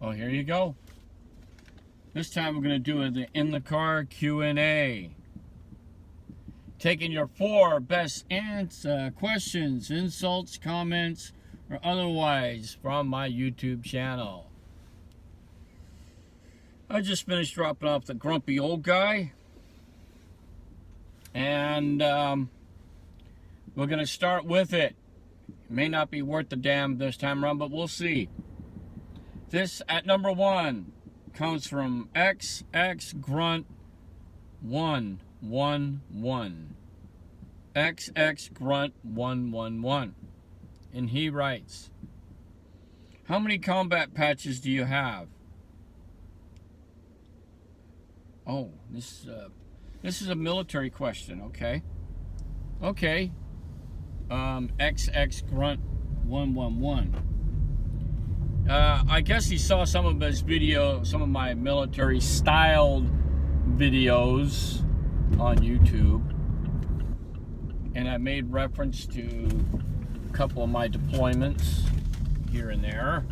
Oh, here you go. This time we're going to do the In the Car Q&A. Taking your 4 best questions, insults, comments, or otherwise from my YouTube channel. I just finished dropping off the grumpy old guy. And we're going to start with it. It may not be worth the damn this time around, but we'll see. This at number 1 comes from XX Grunt 111. XX Grunt 111. And he writes, how many combat patches do you have? Oh, this is a military question, okay? Okay. XX Grunt 111. I guess he saw some of his video, some of my military styled videos on YouTube. And I made reference to a couple of my deployments here and there.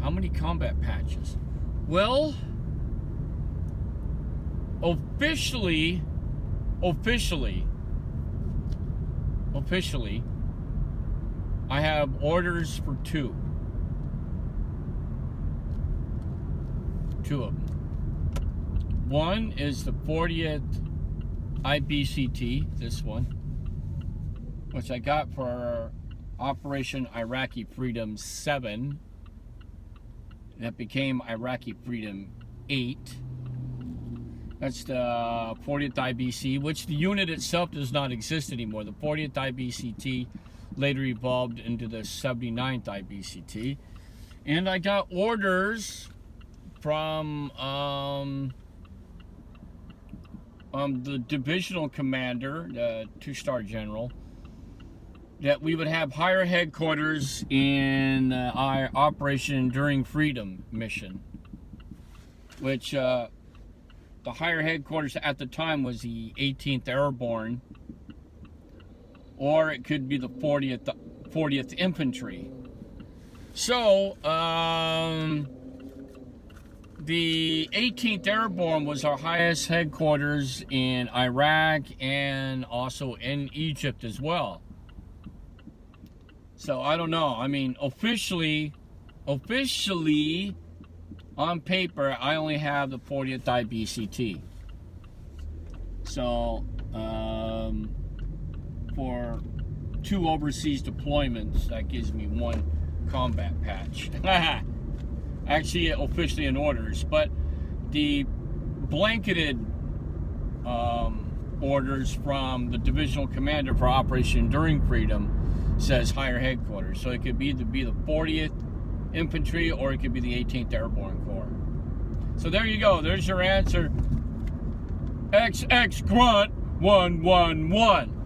How many combat patches? Well, officially, I have orders for 2. 2 of them. One is the 40th IBCT, this one, which I got for Operation Iraqi Freedom 7. That became Iraqi Freedom 8. That's the 40th IBC, which the unit itself does not exist anymore. The 40th IBCT later evolved into the 79th IBCT. And I got orders from the divisional commander, the 2-star general, that we would have higher headquarters in our Operation Enduring Freedom mission, which the higher headquarters at the time was the 18th Airborne, or it could be the 40th Infantry. So, the 18th Airborne was our highest headquarters in Iraq and also in Egypt as well. So, I don't know. I mean, officially, on paper, I only have the 40th IBCT. So, for 2 overseas deployments, that gives me 1 combat patch. Actually, officially in orders, but the blanketed orders from the divisional commander for Operation Enduring Freedom says higher headquarters. So it could either be the 40th Infantry or it could be the 18th Airborne Corps. So there you go. There's your answer. XX Grunt 111.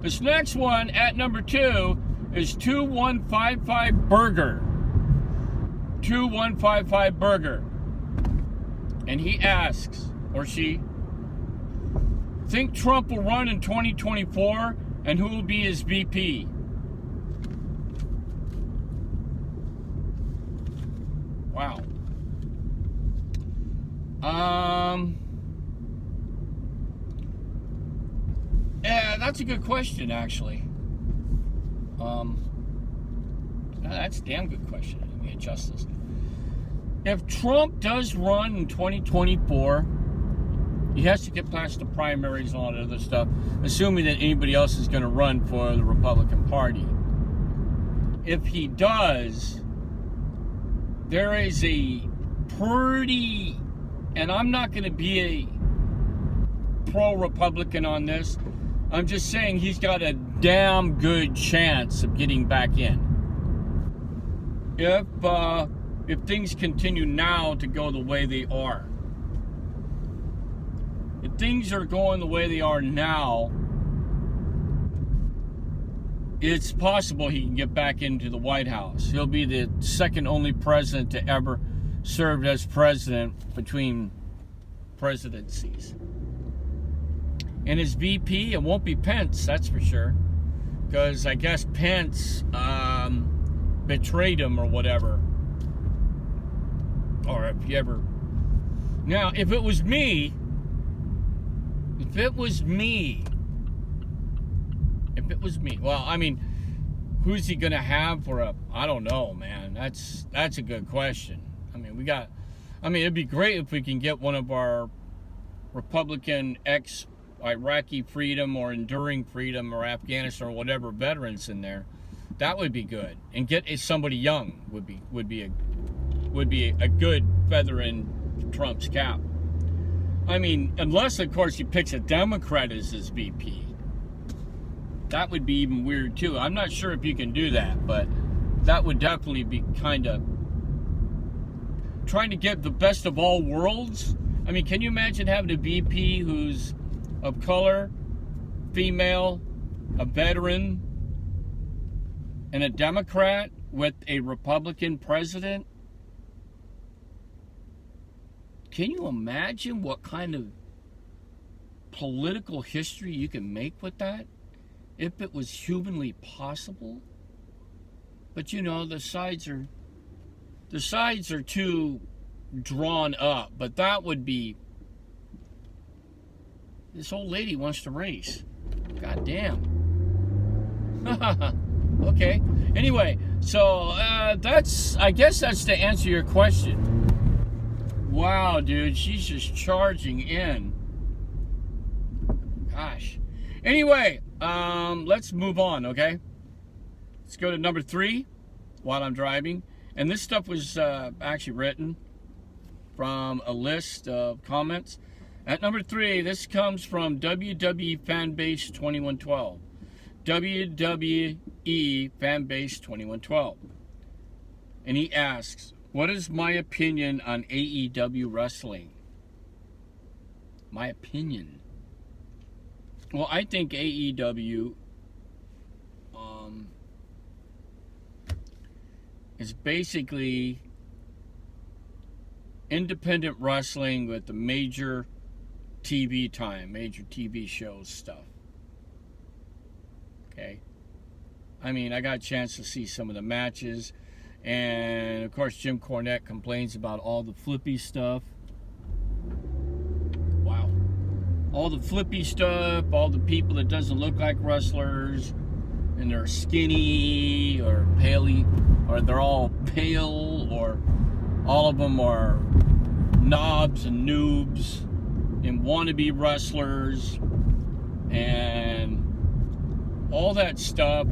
This next one at number 2 is 2155 Burger. 2155 Burger. And he asks, or she, think Trump will run in 2024 and who will be his VP? Wow. Yeah, that's a good question, actually. That's a damn good question. Let me adjust this. If Trump does run in 2024, he has to get past the primaries and all that other stuff, assuming that anybody else is going to run for the Republican Party. If he does, there is a pretty, and I'm not going to be a pro-Republican on this, I'm just saying he's got a damn good chance of getting back in. If things continue now to go the way they are. If things are going the way they are now, it's possible he can get back into the White House. He'll be the second only president to ever serve as president between presidencies. And his VP, it won't be Pence, that's for sure. Because I guess Pence betrayed him or whatever. Or if you ever... Now, if it was me, well, I mean, who's he going to have for a... I don't know, man. That's a good question. I mean, it'd be great if we can get one of our Republican ex-Iraqi freedom or enduring freedom or Afghanistan or whatever veterans in there. That would be good. And get somebody young would be a good feather in Trump's cap. I mean, unless, of course, he picks a Democrat as his VP. That would be even weird, too. I'm not sure if you can do that, but that would definitely be kind of trying to get the best of all worlds. I mean, can you imagine having a VP who's of color, female, a veteran, and a Democrat with a Republican president? Can you imagine what kind of political history you can make with that? If it was humanly possible? But you know, the sides are too drawn up. But that would be... This old lady wants to race. God damn. Okay. Anyway, so I guess that's to answer your question. Wow, dude, she's just charging in. Gosh. Anyway, let's move on, okay? Let's go to number 3 while I'm driving. And this stuff was actually written from a list of comments. At number 3, this comes from WWE Fanbase 2112. WWE Fanbase 2112. And he asks, what is my opinion on AEW Wrestling? My opinion. Well, I think AEW is basically independent wrestling with the major TV time, major TV shows stuff. Okay? I mean, I got a chance to see some of the matches. And, of course, Jim Cornette complains about all the flippy stuff. Wow. All the flippy stuff, all the people that doesn't look like wrestlers, and they're skinny or paley, or they're all pale, or all of them are knobs and noobs and wannabe wrestlers, and all that stuff.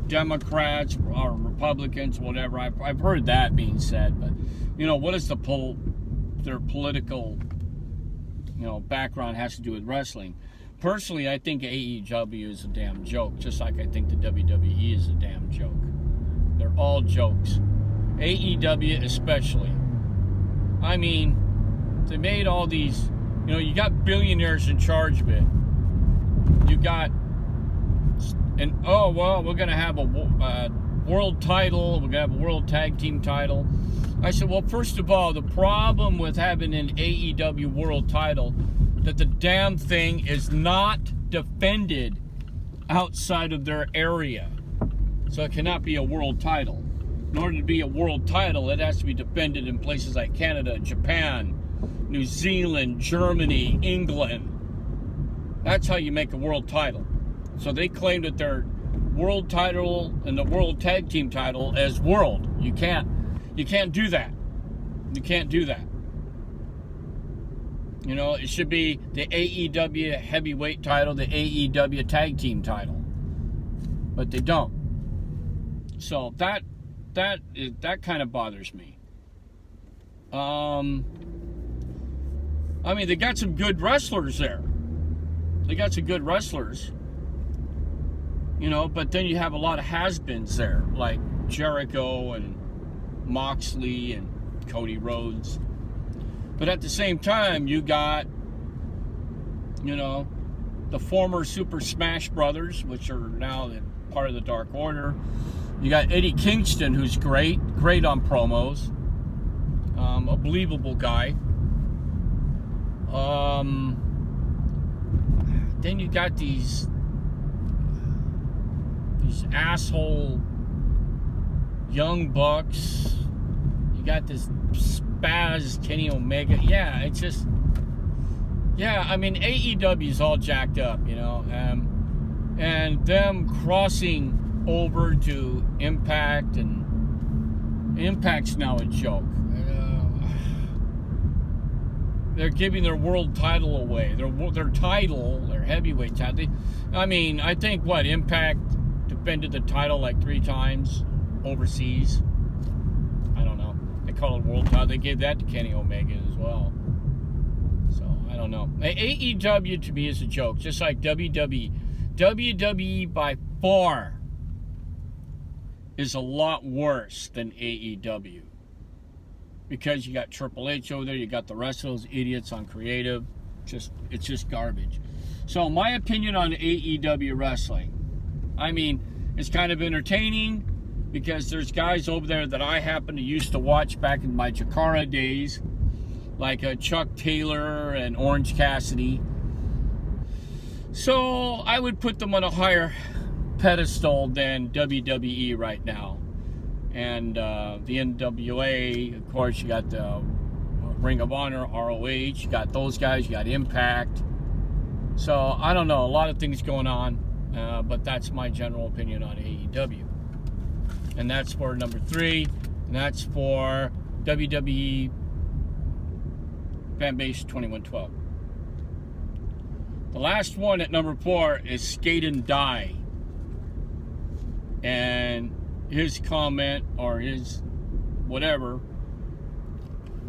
Democrats or Republicans, whatever. I've heard that being said, but you know, what is their political, you know, background has to do with wrestling? Personally, I think AEW is a damn joke, just like I think the WWE is a damn joke. They're all jokes. AEW especially. I mean, they made all these, you know, you got billionaires in charge of it. You got, and oh, well, we're going to have a world title. We're going to have a world tag team title. I said, well, first of all, the problem with having an AEW world title, that the damn thing is not defended outside of their area. So it cannot be a world title. In order to be a world title, it has to be defended in places like Canada, Japan, New Zealand, Germany, England. That's how you make a world title. So they claim that their world title and the world tag team title as world. You can't do that. You can't do that. You know, it should be the AEW heavyweight title, the AEW tag team title. But they don't. So that kind of bothers me. I mean, they got some good wrestlers there. They got some good wrestlers. You know, but then you have a lot of has-beens there, like Jericho and Moxley and Cody Rhodes. But at the same time, you got, you know, the former Super Smash Brothers, which are now part of the Dark Order. You got Eddie Kingston, who's great on promos. A believable guy. Then you got these asshole Young Bucks. You got this spaz Kenny Omega. Yeah, it's just, yeah, I mean, AEW is all jacked up, you know, and them crossing over to Impact, and Impact's now a joke. They're giving their world title away. Their title, their heavyweight title. I mean, I think Impact defended the title like 3 times overseas. I don't know. They call it world title. They gave that to Kenny Omega as well. So I don't know. AEW to me is a joke, just like WWE. WWE by far is a lot worse than AEW. Because you got Triple H over there, you got the rest of those idiots on creative. It's just garbage. So my opinion on AEW wrestling, I mean, it's kind of entertaining because there's guys over there that I happen to used to watch back in my Jakara days, like Chuck Taylor and Orange Cassidy. So I would put them on a higher pedestal than WWE right now. And the NWA, of course, you got the Ring of Honor, ROH, you got those guys, you got Impact. So, I don't know, a lot of things going on, but that's my general opinion on AEW. And that's for number 3, and that's for WWE Fanbase 2112. The last one at number 4 is Skate and Die. And his comment, or his whatever,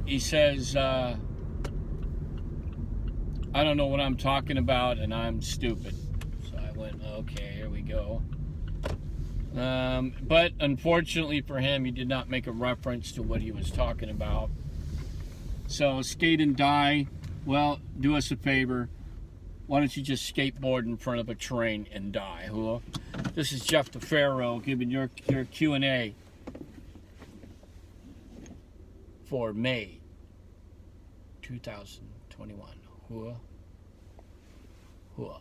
he says, I don't know what I'm talking about and I'm stupid. So I went, okay, here we go. But unfortunately for him, he did not make a reference to what he was talking about. So Skate and Die, well, do us a favor. Why don't you just skateboard in front of a train and die, huh? This is Jeff the Pharaoh giving your Q&A for May 2021. Huh?